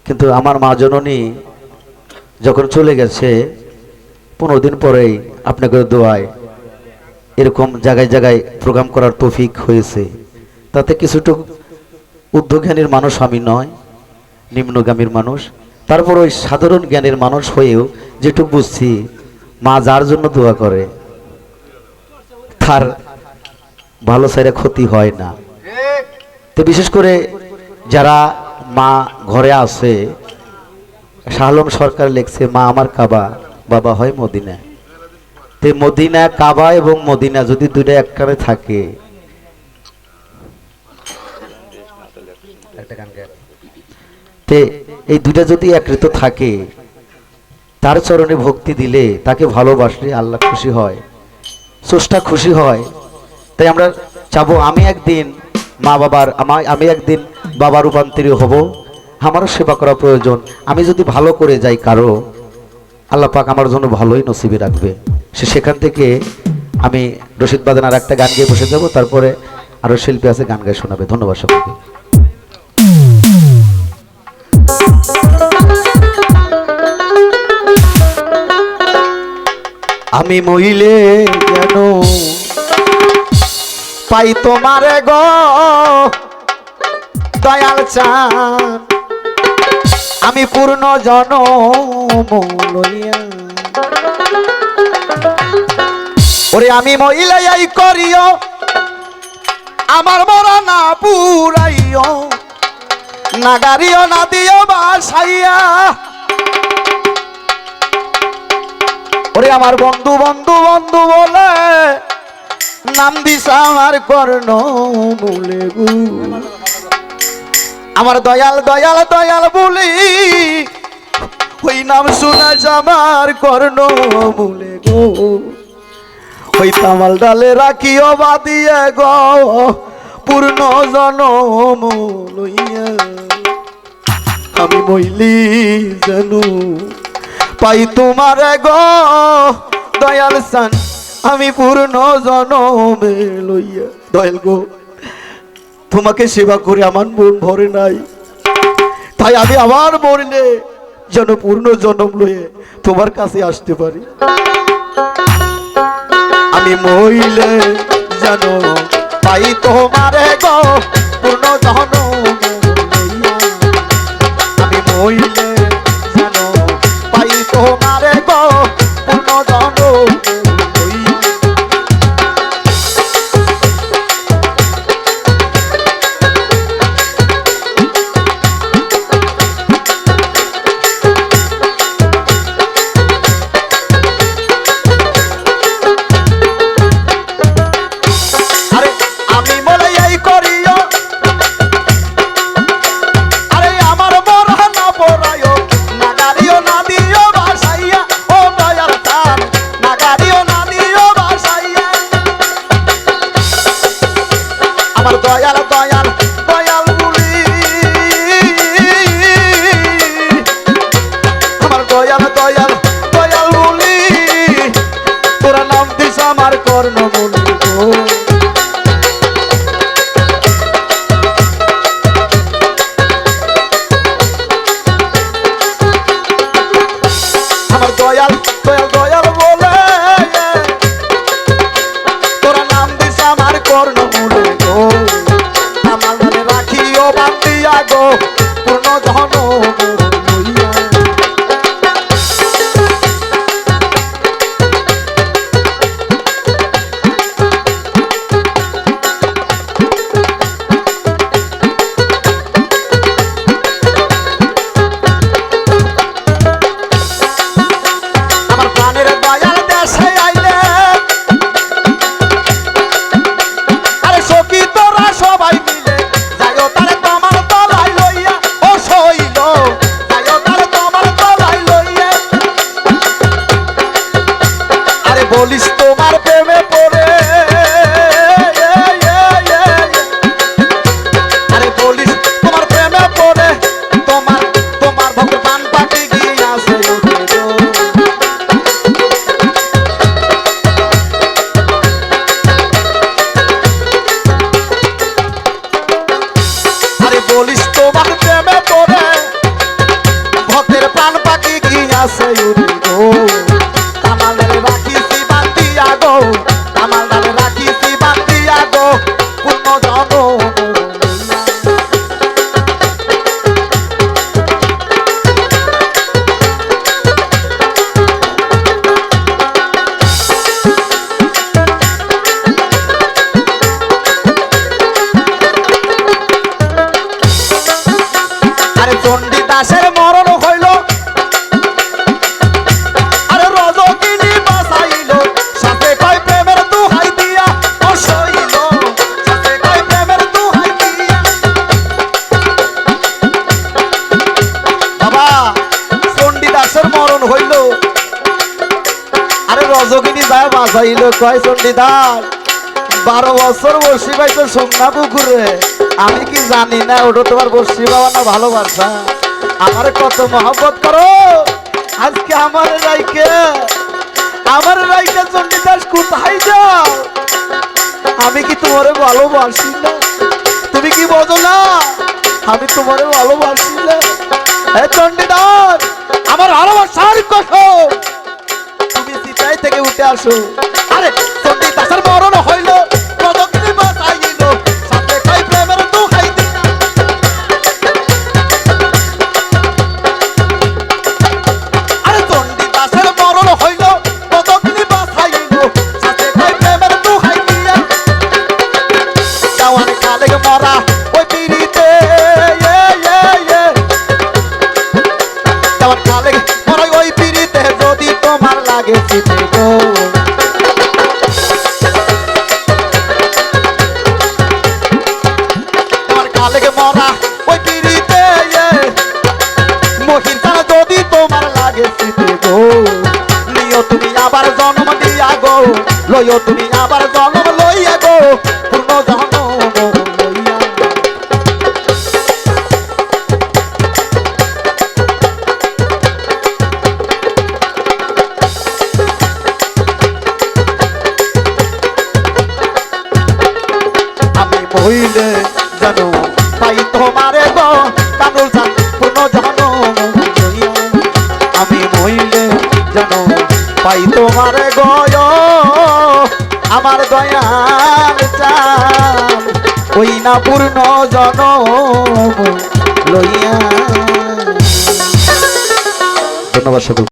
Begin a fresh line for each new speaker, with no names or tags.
কিন্তু আমার মা জননী যখন চলে গেছে 15 দিন পরেই আপনাদের দোয়ায় এরকম জায়গায় জায়গায় প্রোগ্রাম করার তৌফিক হয়েছে। তাতে কিছুটুকু ঊর্ধ্বজ্ঞানীর মানুষ আমি নয়, নিম্নগামীর মানুষ। তারপর ওই সাধারণ জ্ঞানের মানুষ হয়েও যেটুকু বুঝছি, মা যার জন্য দোয়া করে তার ভালো সাইরা ক্ষতি হয় না। তো বিশেষ করে যারা মা ঘরে আছে, শাহলম সরকার লিখছে মা আমার কাবা, বাবা হয় মদিনা। তো মদিনা, কাবা এবং মদিনা যদি দুইটা একটানে থাকে, তে এই দুইটা যদি একত্রিত থাকে, তার চরণে ভক্তি দিলে, তাকে ভালোবাসলে আল্লাহ খুশি হয়, স্রষ্টা খুশি হয়। তাই আমরা চাবো আমি একদিন মা বাবার, আমি একদিন বাবা রূপান্তরী হব, আমারও সেবা করা প্রয়োজন। আমি যদি ভালো করে যাই কারো, আল্লাহ পাক আমার জন্য ভালোই নসিবে রাখবে। সেখান থেকে আমি রশিদ বাদান আর একটা গান গিয়ে বসে যাব, তারপরে আরো শিল্পী আছে গান গায়ে শোনাবে। ধন্যবাদ সবাইকে। আমি মইলে কেন পাই তোমারে গো দয়াল চান, আমি পূর্ণ জনম লইয়া। ওরে আমি মইলে এই করিও, আমার মরা না পুরাইও, নাগারিও না দিও বাসাইয়া। ওরে আমার বন্ধু বন্ধু বন্ধু বলে নাম দিস আমার কর্ণ মূলে গু, আমার দয়াল দয়াল দয়াল বলি ওই নাম শোনা আমার কর্ণ মূলে গো। ওই তামাল ডালে রাখিও বাদিয়ে গো পূর্ণ জনম লইয়া। আমি মইলি জানু পাই তোমারে গো দয়াল সান, আমি পূর্ণ জনমে লইয়া। দয়াল গো, তোমাকে সেবা করে আমার মন ভরে নাই, তাই আমি আবার মরলে যেন পূর্ণ জনম লইয়ে তোমার কাছে আসতে পারি। আমি মইলে যেন পাই তোমারে গো পূর্ণ জনম লইয়া। আমি মইলে যেন পাই তোমারে গো পূর্ণ জনম। আমার কর্ণ মূলে গো, আমার দয়াল দয়াল দয়াল বলে তোরা নাম দিস আমার কর্ণ মূলে গো। আমার নামে রাখিও বান্দিয়া গো পূর্ণ জনম লইয়া। বলিস তোমার প্রেমে পড়ে, আরে বলিস তোমার প্রেমে পড়ে, তোমার তোমার ভগবান পাখি গিয়ে আসে। আরে বলিস তোমার প্রেমে পড়ে, আকাশে উড়ে গো তামালদারে রাখিছি বান্দিয়া গো তামালদারে রাখিছি বান্দিয়া গো পূর্ণ জনম চণ্ডীদাসের মরণ হইল আরে রজকিনী বাঁচাইল সাথে কয় প্রেমের দুহাই দিয়া অসইল সাথে কয় প্রেমের দুহাই দিয়া বাবা চণ্ডীদাসের মরণ হইল আরে রজকিনী যায় বাঁচাইল কয় চণ্ডীদাস 12 বছর বসি পাইছো সোমনা পুকুরে আমি কি জানি না ওটা তোমার বসি বাবা না ভালোবাসা আমার কত মহব্বত করো আজকে আমার রাইকে চণ্ডীদাস কোথায় যাও আমি কি তোমারে ভালোবাসি না তুমি কি বোঝো না আমি তোমারে ভালোবাসি না হে চণ্ডীদাস আমার ভালোবাসার কসম তুমি চিতাই থেকে উঠে আসো আরে চণ্ডীদাসের মরণ হইল রজকিনী বাঁচাইল সাথে কয় প্রেমের দুহাই দিয়া আরে চণ্ডীদাসের মরণ হইল রজকিনী বাঁচাইল সাথে কয় প্রেমের দুহাই দিয়া দেওয়ান কালে মরা ওই পিড়িতে দেওয়ান কালে মরা ওই পিড়িতে যদি তোমার লাগে চিতে গো কালেগে মরা ওই পিড়িতে মহিষা যদি তোমার লাগে শীতে গো নিও তুমি আবার জন্ম দিয়া গো লইও তুমি আবার জন্ম লইয়া গো পূর্ণ জন্ম লইয়া আমি বইলে জানো পাই তোমারে গো কানুল চান পূর্ণ জনম আমি মইলে জানো পাই তোমারে গো আমার দয়াল চান ওই না পূর্ণ জনম লইয়া ধন্যবাদ সকল।